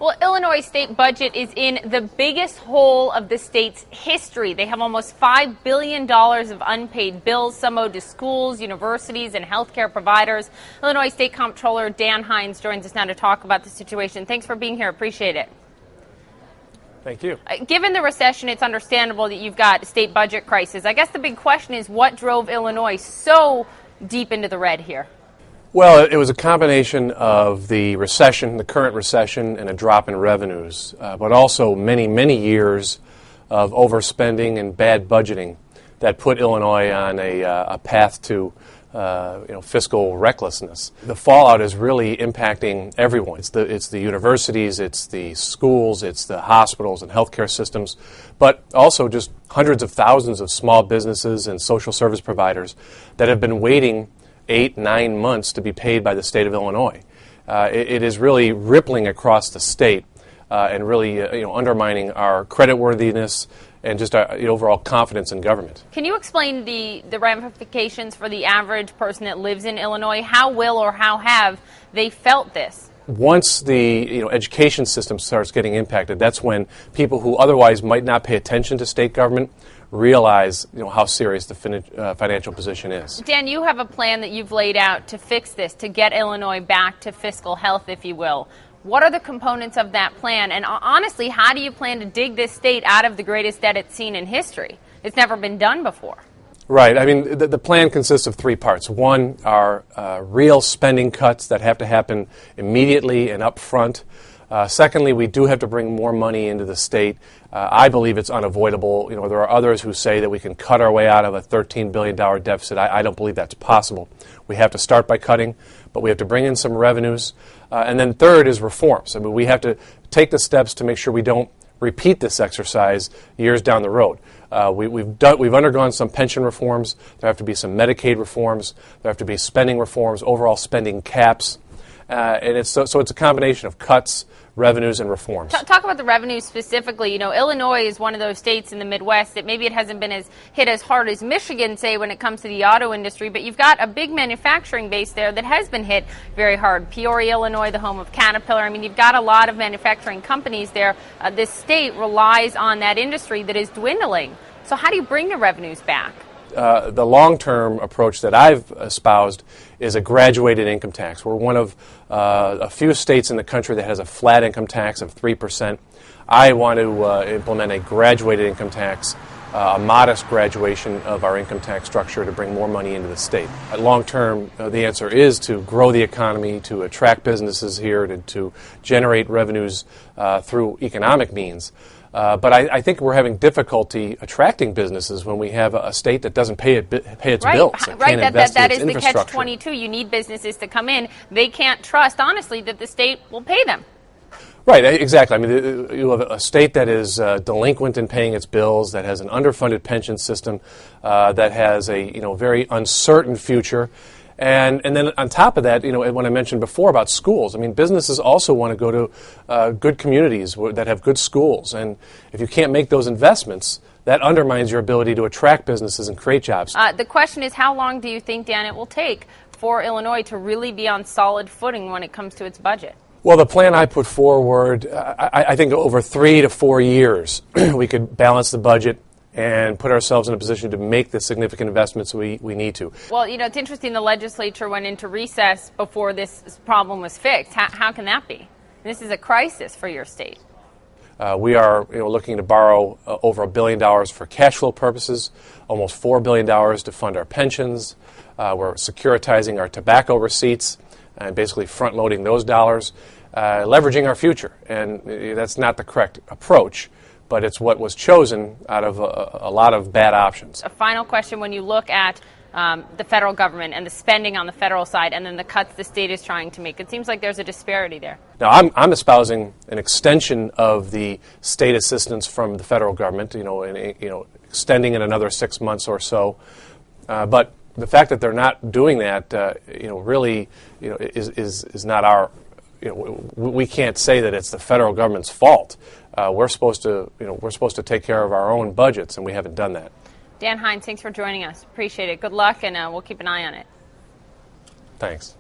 Well, Illinois state budget is in the biggest hole of the state's history. They have almost $5 billion of unpaid bills, some owed to schools, universities, and healthcare providers. Illinois State Comptroller Dan Hines joins us now to talk about the situation. Thanks for being here. Appreciate it. Thank you. Given the recession, it's understandable that you've got a state budget crisis. I guess the big question is what drove Illinois so deep into the red here? Well, it was a combination of the recession, the current recession, and a drop in revenues, but also many, many years of overspending and bad budgeting that put Illinois on a path to fiscal recklessness. The fallout is really impacting everyone. It's the universities, it's the schools, it's the hospitals and healthcare systems, but also just hundreds of thousands of small businesses and social service providers that have been waiting 8-9 months to be paid by the state of Illinois. It is really rippling across the state and really undermining our creditworthiness and just our overall confidence in government. Can you explain the ramifications for the average person that lives in Illinois? How will or how have they felt this? Once the education system starts getting impacted, that's when people who otherwise might not pay attention to state government realize how serious the financial position is. Dan, you have a plan that you've laid out to fix this, to get Illinois back to fiscal health, if you will. What are the components of that plan? And honestly, how do you plan to dig this state out of the greatest debt it's seen in history? It's never been done before. Right. I mean, the plan consists of three parts. One are real spending cuts that have to happen immediately and up front. Secondly, we do have to bring more money into the state. I believe it's unavoidable. There are others who say that we can cut our way out of a $13 billion deficit. I don't believe that's possible. We have to start by cutting, but we have to bring in some revenues. And then third is reforms. I mean, we have to take the steps to make sure we don't repeat this exercise years down the road. We've undergone some pension reforms. There have to be some Medicaid reforms. There have to be spending reforms, overall spending caps. And it's a combination of cuts, revenues, and reforms. Talk about the revenues specifically. Illinois is one of those states in the Midwest that maybe it hasn't been hit as hard as Michigan, say, when it comes to the auto industry, but you've got a big manufacturing base there that has been hit very hard. Peoria, Illinois, the home of Caterpillar. I mean, you've got a lot of manufacturing companies there. This state relies on that industry that is dwindling. So how do you bring the revenues back? The long-term approach that I've espoused is a graduated income tax. We're one of a few states in the country that has a flat income tax of 3%. I want to implement a graduated income tax, a modest graduation of our income tax structure to bring more money into the state. Long-term, the answer is to grow the economy, to attract businesses here, to generate revenues through economic means. But I think we're having difficulty attracting businesses when we have a state that doesn't pay its bills. Right, that is the catch-22. You need businesses to come in. They can't trust, honestly, that the state will pay them. Right, exactly. I mean, you have a state that is delinquent in paying its bills, that has an underfunded pension system, that has a very uncertain future. And then on top of that, when I mentioned before about schools, I mean, businesses also want to go to good communities that have good schools. And if you can't make those investments, that undermines your ability to attract businesses and create jobs. The question is, how long do you think, Dan, it will take for Illinois to really be on solid footing when it comes to its budget? Well, the plan I put forward, I think over 3 to 4 years, we could balance the budget and put ourselves in a position to make the significant investments we need to. Well, it's interesting the legislature went into recess before this problem was fixed. How can that be? This is a crisis for your state. We are looking to borrow over $1 billion for cash flow purposes, almost $4 billion to fund our pensions. We're securitizing our tobacco receipts and basically front-loading those dollars, leveraging our future. And that's not the correct approach, but it's what was chosen out of a lot of bad options. A final question: when you look at the federal government and the spending on the federal side and then the cuts the state is trying to make, it seems like there's a disparity there. Now, I'm espousing an extension of the state assistance from the federal government, extending it another 6 months or so. But the fact that they're not doing that, really, is not our. We can't say that it's the federal government's fault. We're supposed to take care of our own budgets, and we haven't done that. Dan Hines, thanks for joining us. Appreciate it. Good luck, and we'll keep an eye on it. Thanks.